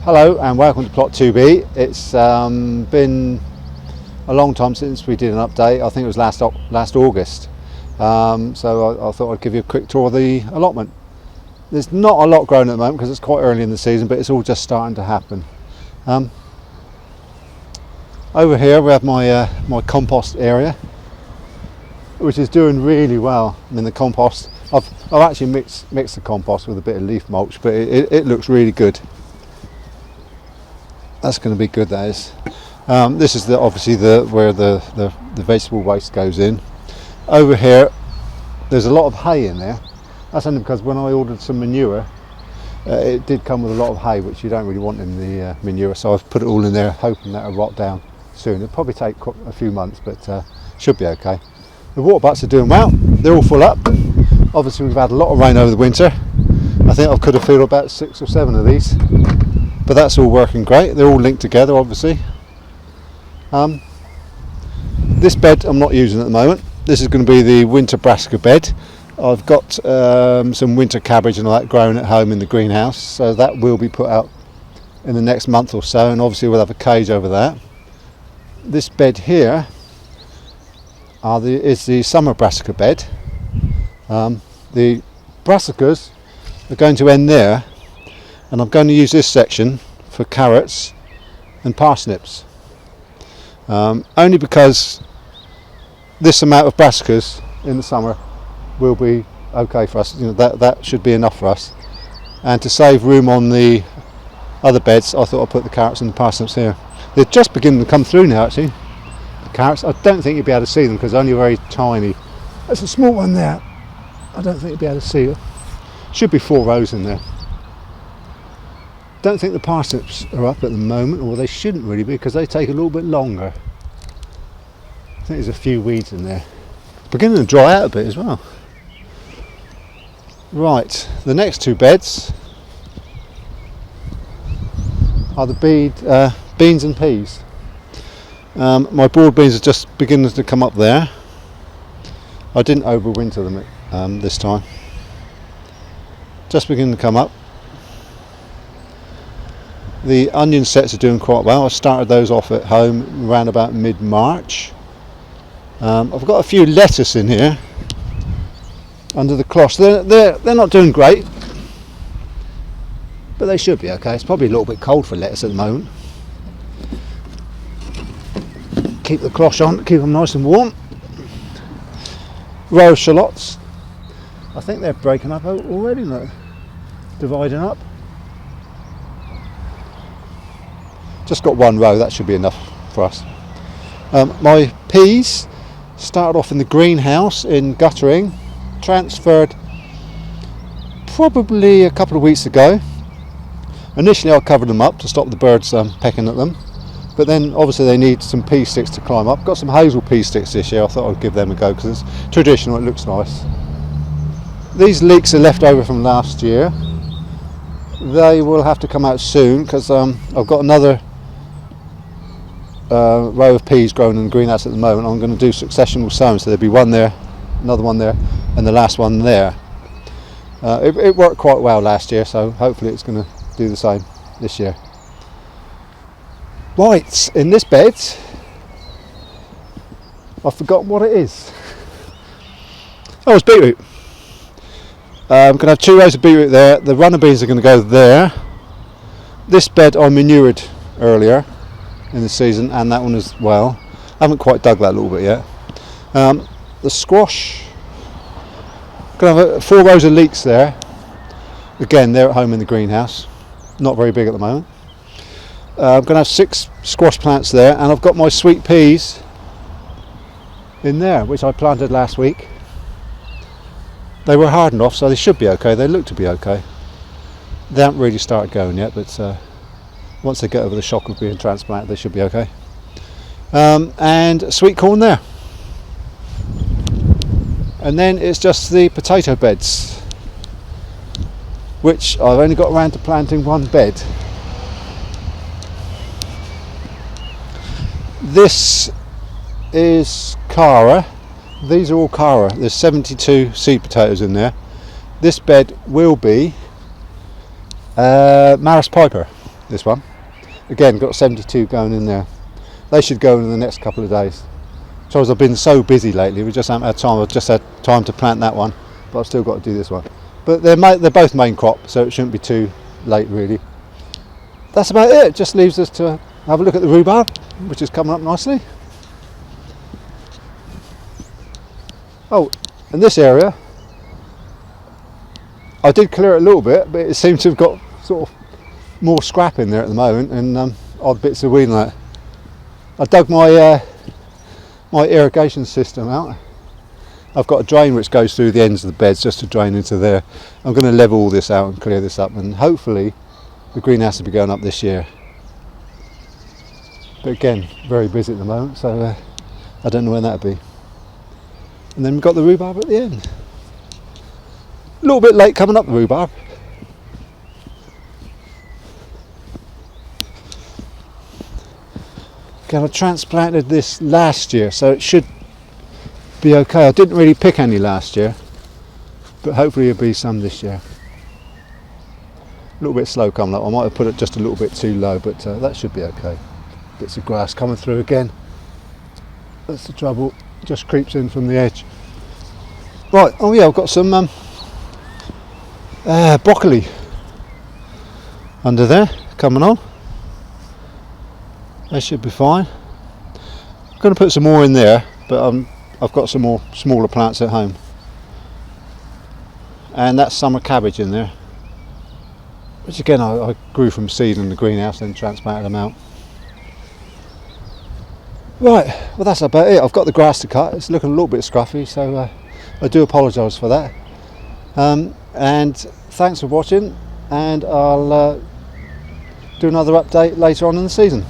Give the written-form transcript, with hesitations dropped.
Hello and welcome to Plot 2B. It's been a long time since we did an update. I think it was last August. So I thought I'd give you a quick tour of the allotment. There's not a lot growing at the moment because it's quite early in the season, but it's all just starting to happen. Over here we have my compost area, which is doing really well. I mean, the compost, I've actually mixed the compost with a bit of leaf mulch, but it looks really good. That's going to be good, that is. This is obviously where the vegetable waste goes in. Over here there's a lot of hay in there. That's only because when I ordered some manure, it did come with a lot of hay, which you don't really want in the manure, so I've put it all in there hoping that it'll rot down soon. It'll probably take a few months, but should be okay. The water butts are doing well. They're all full up. Obviously we've had a lot of rain over the winter. I think I could have filled about 6 or 7 of these, but that's all working great. They're all linked together, obviously. This bed I'm not using at the moment. This is going to be the winter brassica bed. I've got some winter cabbage and all that growing at home in the greenhouse, so that will be put out in the next month or so, and obviously we'll have a cage over that. This bed here is the summer brassica bed. The brassicas are going to end there, and I'm going to use this section for carrots and parsnips, only because this amount of brassicas in the summer will be okay for us. You know, that should be enough for us, and to save room on the other beds I thought I'd put the carrots and the parsnips here. They're just beginning to come through now, actually. The carrots, I don't think you'll be able to see them because they're only very tiny. There's a small one there, I don't think you'll be able to see it. Should be 4 rows in there. Don't think the parsnips are up at the moment, or they shouldn't really be because they take a little bit longer. I think there's a few weeds in there. Beginning to dry out a bit as well. Right, the next 2 beds are the beans and peas. My broad beans are just beginning to come up there. I didn't overwinter them this time. Just beginning to come up. The onion sets are doing quite well. I started those off at home around about mid-March. I've got a few lettuce in here under the cloth. They're not doing great, but they should be okay. It's probably a little bit cold for lettuce at the moment. Keep the cloth on, keep them nice and warm. Row of shallots. I think they're breaking up already, look. Dividing up. Just got 1 row, that should be enough for us. My peas started off in the greenhouse in guttering, transferred probably a couple of weeks ago. Initially I covered them up to stop the birds pecking at them, but then obviously they need some pea sticks to climb up. Got some hazel pea sticks this year. I thought I'd give them a go because it's traditional, it looks nice. These leeks are left over from last year. They will have to come out soon because I've got another row of peas growing in the greenhouse at the moment. I'm going to do successional sowing, so there'll be one there, another one there, and the last one there. It worked quite well last year, so hopefully it's going to do the same this year. Right, in this bed I've forgotten what it is. Oh, it's beetroot. I'm going to have 2 rows of beetroot there. The runner beans are going to go there. This bed I manured earlier in the season, and that one as well. I haven't quite dug that a little bit yet. The squash, going to have 4 rows of leeks there. Again, they're at home in the greenhouse, not very big at the moment. I'm going to have 6 squash plants there, and I've got my sweet peas in there, which I planted last week. They were hardened off, so they should be okay. They look to be okay. They haven't really started going yet, but once they get over the shock of being transplanted, they should be okay. And sweet corn there. And then it's just the potato beds, which I've only got around to planting 1 bed. This is Cara. These are all Cara. There's 72 seed potatoes in there. This bed will be Maris Piper. this one. Again, got 72 going in there. They should go in the next couple of days. So as I've been so busy lately, we just haven't had time. I've just had time to plant that one, but I've still got to do this one. But they're both main crop, so it shouldn't be too late really. That's about it. It just leaves us to have a look at the rhubarb, which is coming up nicely. Oh, and this area, I did clear it a little bit, but it seems to have got sort of more scrap in there at the moment, and odd bits of weed and that. I dug my my irrigation system out. I've got a drain which goes through the ends of the beds just to drain into there. I'm going to level all this out and clear this up, and hopefully the greenhouse will be going up this year. But again, very busy at the moment, so I don't know when that'll be. And then we've got the rhubarb at the end. A little bit late coming up the rhubarb. Again, I transplanted this last year, so it should be okay. I didn't really pick any last year, but hopefully there'll be some this year. A little bit slow coming up. I might have put it just a little bit too low, but that should be okay. Bits of grass coming through again. That's the trouble, just creeps in from the edge. Right, oh yeah, I've got some broccoli under there coming on. They should be fine. I'm going to put some more in there, but I've got some more smaller plants at home. And that's summer cabbage in there, which again I grew from seed in the greenhouse and transplanted them out. Right, well that's about it. I've got the grass to cut. It's looking a little bit scruffy, so I do apologise for that. And thanks for watching, and I'll do another update later on in the season.